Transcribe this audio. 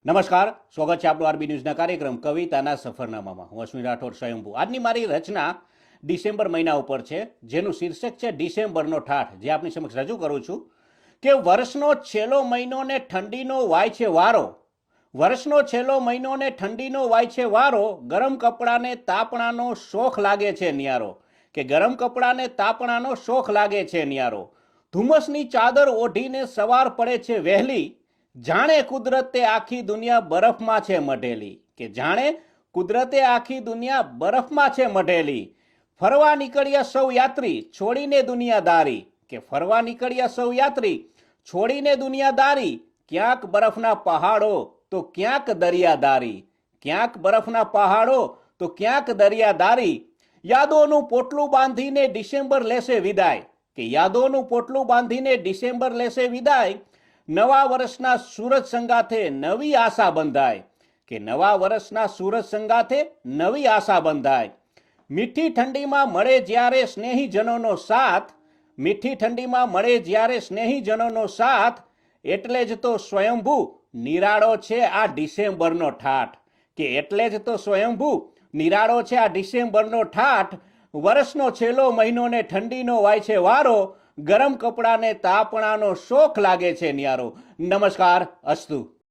નમસ્કાર, સ્વાગત છે આપણું આરબી ન્યૂઝના કાર્યક્રમ કવિતાના સફરનામામાં. હું અશ્વિન રાઠોડ સ્વયંભૂ. આજની મારી રચના ડિસેમ્બર મહિના ઉપર છે, જેનું શીર્ષક છે ડિસેમ્બરનો ઠાઠ, જે આપની સમક્ષ રજૂ કરું છું. કે વર્ષનો છેલ્લો મહિનો ને ઠંડીનો વાય છે વારો, વર્ષનો છેલ્લો મહિનો ને ઠંડીનો વાય છે વારો, ગરમ કપડાને તાપણાનો શોખ લાગે છે ન્યારો. કે ગરમ કપડાને તાપણાનો શોખ લાગે છે ન્યારો. ધુમ્મસની ચાદર ઓઢીને સવાર પડે છે વહેલી, જાણે કુદરતે આખી દુનિયા બરફમાં છે મઢેલી. કે જાણે કુદરતે આખી દુનિયા બરફમાં છે મઢેલી. ફરવા નીકળ્યા સૌ યાત્રી છોડીને દુનિયાદારી. કે ફરવા નીકળ્યા સૌ યાત્રી છોડીને દુનિયાદારી, ક્યાંક બરફના પહાડો તો ક્યાંક દરિયાદારી. ક્યાંક બરફના પહાડો તો ક્યાંક દરિયાદારી. યાદોનું પોટલું બાંધીને ડિસેમ્બર લેશે વિદાય. કે યાદોનું પોટલું બાંધીને ડિસેમ્બર લેશે વિદાય. નવા વર્ષના સૂરજ સંગાથે નવી આશા બંધાય. કે નવા વર્ષના સૂરજ સંગાથે નવી આશા બંધાય. મીઠી ઠંડીમાં મળે જ્યારે સ્નેહીજનોનો સાથ, મીઠી ઠંડીમાં મળે જ્યારે સ્નેહીજનોનો સાથ, એટલે જ તો સ્વયંભૂ નિરાળો છે આ ડિસેમ્બરનો ઠાઠ. કે એટલે જ તો સ્વયંભૂ નિરાળો છે આ ડિસેમ્બરનો ઠાઠ. વર્ષનો છેલ્લો મહિનો ને ઠંડીનો વાય છે વારો, ગરમ કપડાને તાપણાનો શોખ લાગે છે ન્યારો. નમસ્કાર, અસ્તુ.